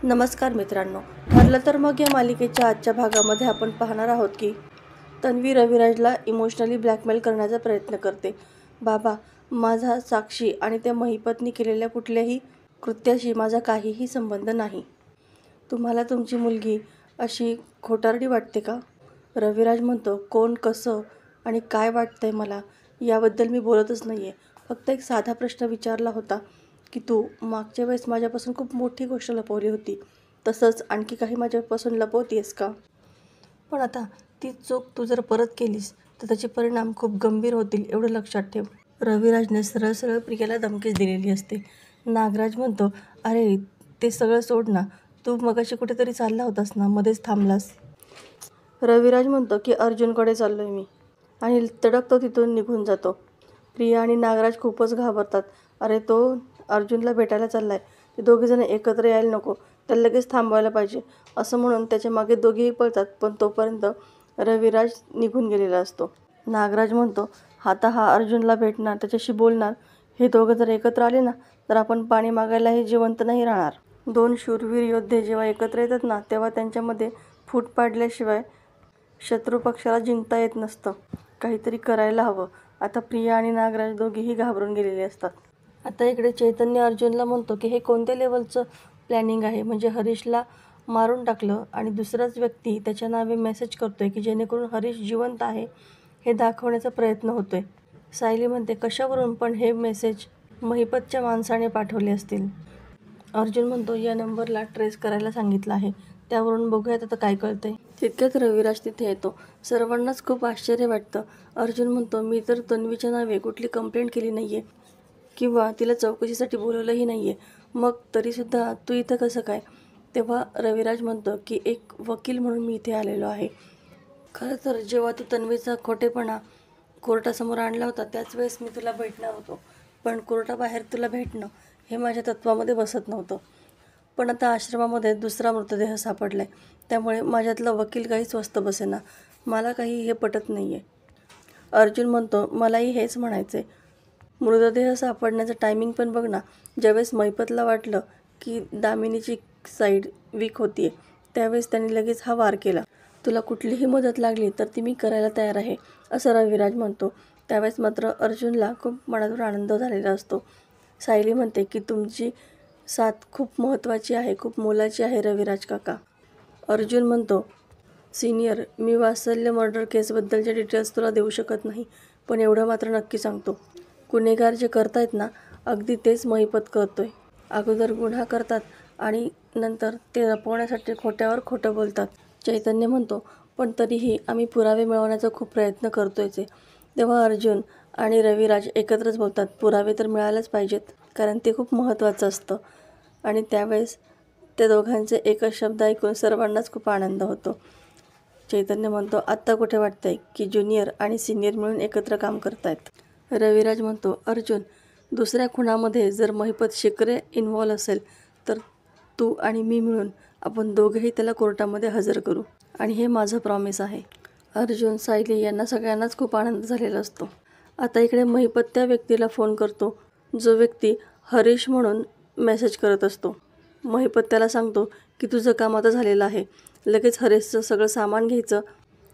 नमस्कार मित्रांनो, ठरलं तर मग या मालिकेच्या आजच्या भागामध्ये आपण पाहणार आहोत की तन्वी रविराजला इमोशनली ब्लॅकमेल करण्याचा प्रयत्न करते. बाबा, माझा साक्षी आणि त्या महिपतनी केलेल्या कुठल्याही कृत्याशी माझा काहीही संबंध नाही. तुम्हाला तुमची मुलगी अशी खोटारडी वाटते का? रविराज म्हणतो, कोण, कसं आणि काय वाटतंय मला याबद्दल मी बोलतच नाही आहे. फक्त एक साधा प्रश्न विचारला होता की तू मागच्या वेळेस माझ्यापासून खूप मोठी गोष्ट लपवली होती, तसंच आणखी काही माझ्यापासून लपवतेस का? पण आता ती चूक तू जर परत केलीस तर त्याचे परिणाम खूप गंभीर होतील, एवढं लक्षात ठेव. रविराजने सरळ सरळ प्रियाला धमकीच दिलेली असते. नागराज म्हणतो, अरे ते सगळं सोड ना, तू मगाशी कुठेतरी चालला होतास ना, मध्येच थांबलास. रविराज म्हणतो की अर्जुनकडे चाललोय मी, आणि तडक तो तिथून निघून जातो. प्रिया आणि नागराज खूपच घाबरतात. अरे तो अर्जुनला भेटायला चाललाय, ते दोघेजण एकत्र यायला नको, त्याला लगेच थांबवायला पाहिजे असं म्हणून त्याच्या मागे दोघेही पळतात. पण तोपर्यंत रविराज निघून गेलेला असतो. नागराज म्हणतो, आता हा अर्जुनला भेटणार, त्याच्याशी बोलणार, हे दोघं जर एकत्र आले ना तर आपण पाणी मागायलाही जिवंत नाही राहणार. दोन शूरवीर योद्धे जेव्हा एकत्र येतात ना तेव्हा त्यांच्यामध्ये फूट पाडल्याशिवाय शत्रू पक्षाला जिंकता येत नसतं. काहीतरी करायला हवं. आता प्रिया आणि नागराज दोघेही घाबरून गेलेले असतात. आता इकडे चैतन्य अर्जुनला म्हणतो की हे कोणत्या लेवलचं प्लॅनिंग आहे, म्हणजे हरीशला मारून टाकलं आणि दुसराच व्यक्ती त्याच्या नावे मेसेज करतोय की जेणेकरून हरीश जिवंत आहे हे दाखवण्याचा प्रयत्न होतोय. सायली म्हणते, कशावरून? पण हे मेसेज महिपतच्या माणसाने पाठवले असतील. अर्जुन म्हणतो, या नंबरला ट्रेस करायला सांगितलं आहे, त्यावरून बघूयात आता काय कळतंय. तितक्यात रविराज तिथे येतो. सर्वांनाच खूप आश्चर्य वाटतं. अर्जुन म्हणतो, मी तर तन्वीच्या नावे कुठली कंप्लेंट केली नाहीये किंवा तिला चौकशीसाठी बोलवलंही नाहीये, मग तरीसुद्धा तू इथं कसं काय? तेव्हा रविराज म्हणतो की एक वकील म्हणून मी इथे आलेलो आहे. खरं तर जेव्हा तू तन्वीचा खोटेपणा कोर्टासमोर आणला होता त्याच वेळेस मी तुला भेटणार होतो, पण कोर्टाबाहेर तुला भेटणं हे माझ्या तत्वामध्ये बसत नव्हतं. पण आता आश्रमामध्ये दुसरा मृतदेह सापडलाय, त्यामुळे माझ्यातला वकील काही स्वस्त बसेना. मला काही हे पटत नाही आहे. अर्जुन म्हणतो, मलाही हेच म्हणायचं आहे. मृतदेह सापडण्याचं टायमिंग पण बघ ना. ज्यावेळेस महिपतला वाटलं की दामिनीची साईड वीक होतीये त्यावेळेस त्यांनी लगेच हा वार केला. तुला कुठलीही मदत लागली तर ती मी करायला तयार आहे असं रविराज म्हणतो. त्यावेळेस मात्र अर्जुनला खूप मनातून आनंद झालेला असतो. सायली म्हणते की तुमची साथ खूप महत्त्वाची आहे, खूप मोलाची आहे रविराज काका. अर्जुन म्हणतो, सिनियर, मी वात्सल्य मर्डर केसबद्दलचे डिटेल्स तुला देऊ शकत नाही, पण एवढं मात्र नक्की सांगतो, गुन्हेगार जे करतायत ना अगदी तेच महिपत करतोय. अगोदर गुन्हा करतात आणि नंतर ते लपवण्यासाठी खोट्यावर खोटं बोलतात. चैतन्य म्हणतो, पण तरीही आम्ही पुरावे मिळवण्याचा खूप प्रयत्न करतोयच आहे. तेव्हा अर्जुन आणि रविराज एकत्रच बोलतात, पुरावे तर मिळालेच पाहिजेत, कारण ते खूप महत्त्वाचं असतं. आणि त्यावेळेस त्या दोघांचे एकच शब्द ऐकून सर्वांनाच खूप आनंद होतो. चैतन्य म्हणतो, आत्ता कुठे वाटतंय की ज्युनियर आणि सिनियर मिळून एकत्र काम करतायत. रविराज म्हणतो, अर्जुन, दुसऱ्या खुनामध्ये जर महिपत शिकरे इन्व्हॉल्व असेल तर तू आणि मी मिळून आपण दोघेही त्याला कोर्टामध्ये हजर करू, आणि हे माझं प्रॉमिस आहे. अर्जुन, सायली यांना सगळ्यांनाच खूप आनंद झालेला असतो. आता इकडे महिपत त्या व्यक्तीला फोन करतो जो व्यक्ती हरीश म्हणून मेसेज करत असतो. महिपत त्याला सांगतो की तुझं काम आता झालेलं आहे, लगेच हरीशचं सगळं सामान घ्यायचं,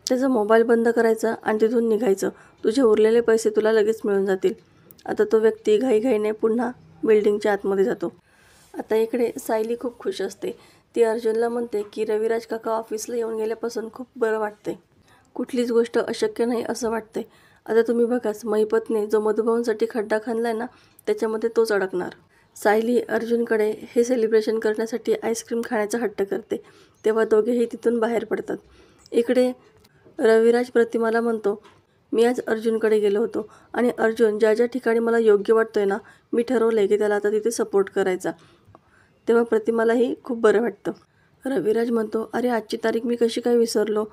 त्याचा मोबाईल बंद करायचा आणि तिथून निघायचं. तुझे उरलेले पैसे तुला लगेच मिळून जातील. आता तो व्यक्ती घाईघाईने पुन्हा बिल्डिंगच्या आतमध्ये जातो. आता इकडे सायली खूप खुश असते. ती अर्जुनला म्हणते की रविराज काका ऑफिसला येऊन गेल्यापासून खूप बरं वाटते, कुठलीच गोष्ट अशक्य नाही असं वाटते. आता तुम्ही बघाच, महिपतने जो मधुभाऊंसाठी खड्डा खणलाय ना त्याच्यामध्ये तोच अडकणार. सायली अर्जुनकडे हे सेलिब्रेशन करण्यासाठी आईस्क्रीम खाण्याचा हट्ट करते. तेव्हा दोघेही तिथून बाहेर पडतात. इकडे रविराज प्रतिमाला म्हणतो, मी आज अर्जुनकडे गेलो होतो आणि अर्जुन ज्या ज्या ठिकाणी मला योग्य वाटतोय ना मी ठरवलंय की त्याला आता तिथे सपोर्ट करायचा. तेव्हा प्रतिमालाही खूप बरं वाटतं. रविराज म्हणतो, अरे आजची तारीख मी कशी काय विसरलो.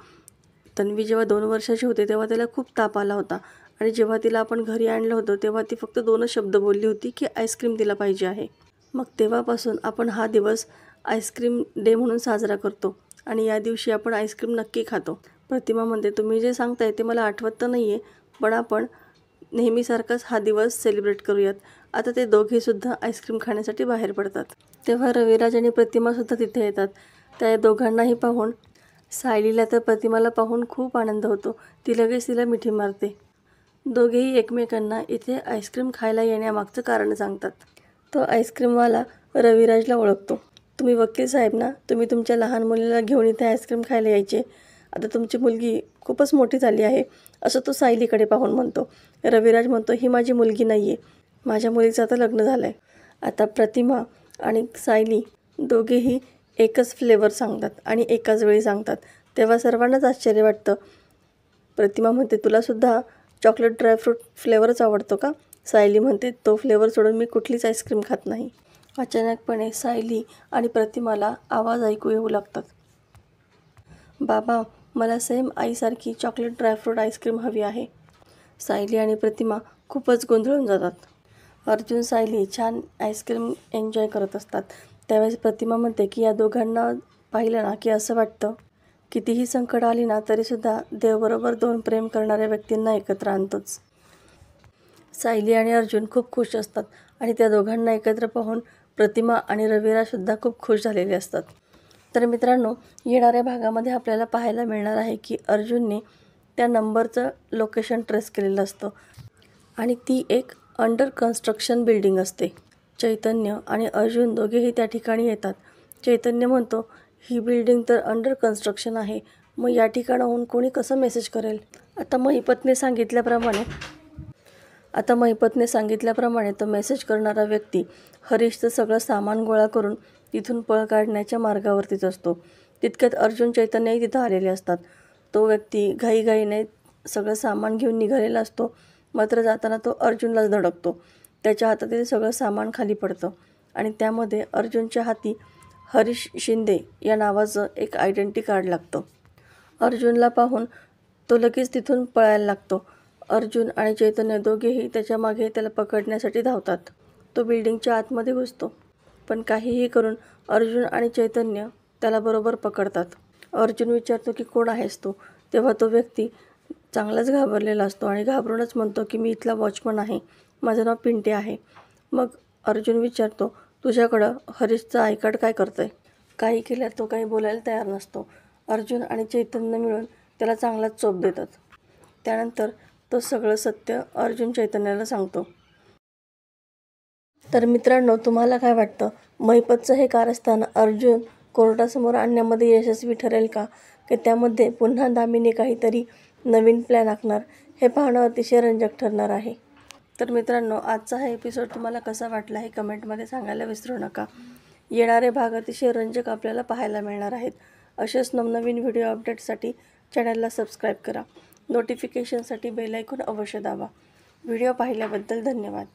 तन्वी जेव्हा 2 वर्षाची होते तेव्हा त्याला खूप ताप आला होता, आणि जेव्हा तिला आपण घरी आणलं होतं तेव्हा ती फक्त 2च शब्द बोलली होती की आईस्क्रीम तिला पाहिजे आहे. मग तेव्हापासून आपण हा दिवस आईस्क्रीम डे म्हणून साजरा करतो आणि या दिवशी आपण आईस्क्रीम नक्की खातो. प्रतिमा म्हणते, तुम्ही जे सांगताय ते मला आठवत तर नाही आहे, पण आपण नेहमीसारखाच हा दिवस सेलिब्रेट करूयात आता ते दोघेसुद्धा आईस्क्रीम खाण्यासाठी बाहेर पडतात. तेव्हा रविराज आणि प्रतिमासुद्धा तिथे येतात. त्या दोघांनाही पाहून सायलीला तर प्रतिमाला पाहून खूप आनंद होतो. ती लगेच तिला मिठी मारते. दोघेही एकमेकांना इथे आईस्क्रीम खायला येण्यामागचं कारण सांगतात. तो आईस्क्रीमवाला रविराजला ओळखतो. तुम्ही वकील साहेब ना, तुम्ही तुमच्या लहान मुलीला घेऊन इथे आईस्क्रीम खायला यायचे. आता तुमची मुलगी खूपच मोठी झाली आहे, असं तो सायलीकडे पाहून म्हणतो. रविराज म्हणतो, ही माझी मुलगी नाही आहे, माझ्या मुलीचं आता लग्न झालं आहे. आता प्रतिमा आणि सायली दोघेही एकच फ्लेवर सांगतात आणि एकाच वेळी सांगतात. तेव्हा सर्वांनाच आश्चर्य वाटतं. प्रतिमा म्हणते, तुलासुद्धा चॉकलेट ड्रायफ्रूट फ्लेवरच आवडतो का? सायली म्हणते, तो फ्लेवर सोडून मी कुठलीच आईस्क्रीम खात नाही. अचानकपणे सायली आणि प्रतिमाला आवाज ऐकू येऊ लागतात. बाबा, मला सेम आईसारखी चॉकलेट ड्रायफ्रूट आईस्क्रीम हवी आहे. सायली आणि प्रतिमा खूपच गोंधळून जातात. अर्जुन सायली छान आईस्क्रीम एन्जॉय करत असतात. त्यावेळेस प्रतिमा म्हणते की या दोघांना पाहिलं ना की असं वाटतं, कितीही संकट आली ना तरीसुद्धा देवबरोबर दोन प्रेम करणाऱ्या व्यक्तींना एकत्र आणतोच. सायली आणि अर्जुन खूप खुश असतात आणि त्या दोघांना एकत्र पाहून प्रतिमा आणि रविराजसुद्धा खूप खुश झालेले असतात. तर मित्रांनो, येणाऱ्या भागामध्ये आपल्याला पाहायला मिळणार आहे की अर्जुनने त्या नंबरचं लोकेशन ट्रेस केलेलं असतं आणि ती एक अंडर कन्स्ट्रक्शन बिल्डिंग असते. चैतन्य आणि अर्जुन दोघेही त्या ठिकाणी येतात. चैतन्य म्हणतो, ही बिल्डिंग तर अंडर कन्स्ट्रक्शन आहे, मग या ठिकाणाहून कोणी कसं मेसेज करेल? आता महिपतने सांगितल्याप्रमाणे तो मेसेज करणारा व्यक्ती हरीशचं सगळं सामान गोळा करून तिथून पळ काढण्याच्या मार्गावरतीच असतो. तितक्यात अर्जुन चैतन्यही तिथं आलेले असतात. तो व्यक्ती घाईघाईने सगळं सामान घेऊन निघालेला असतो, मात्र जाताना तो अर्जुनलाच धडकतो. त्याच्या हातातील सगळं सामान खाली पडतं आणि त्यामध्ये अर्जुनच्या हाती हरीश शिंदे या नावाचं एक आयडेंटिटी कार्ड लागतं. अर्जुनला पाहून तो लगेच तिथून पळायला लागतो. अर्जुन आणि चैतन्य दोघेही त्याच्या मागे त्याला पकडण्यासाठी धावतात. तो बिल्डिंगच्या आतमध्ये घुसतो, पण काहीही करून अर्जुन आणि चैतन्य त्याला बरोबर पकडतात. अर्जुन विचारतो की कोण आहेस तू? तेव्हा तो व्यक्ती चांगलाच घाबरलेला असतो आणि घाबरूनच म्हणतो की मी इथला वॉचमन आहे, माझं नाव पिंटे आहे. मग अर्जुन विचारतो, तुझ्याकडं हरीशचं आय कार्ड काय करतं आहे? काही केल्यावर तो काही बोलायला तयार नसतो. अर्जुन आणि चैतन्य मिळून त्याला चांगलाच चोप देतात. त्यानंतर तो सगळं सत्य अर्जुन चैतन्याला सांगतो. तर मित्रांनो, तुम्हाला काय वाटतं, महिपतचं हे कारस्थान अर्जुन कोर्टासमोर आणण्यामध्ये यशस्वी ठरेल का? की त्यामध्ये पुन्हा दामिनी काहीतरी नवीन प्लॅन आखणार? हे पाहणं अतिशय रंजक ठरणार आहे. तर मित्रांनो, आजचा हा एपिसोड तुम्हाला कसा वाटला हे कमेंटमध्ये सांगायला विसरू नका. येणारे भाग अतिशय रंजक आपल्याला पाहायला मिळणार आहेत. असेच नवनवीन व्हिडिओ अपडेटसाठी चॅनलला सबस्क्राईब करा. नोटिफिकेशनसाठी बेल आयकॉन अवश्य दाबा. व्हिडिओ पाहिल्याबद्दल धन्यवाद.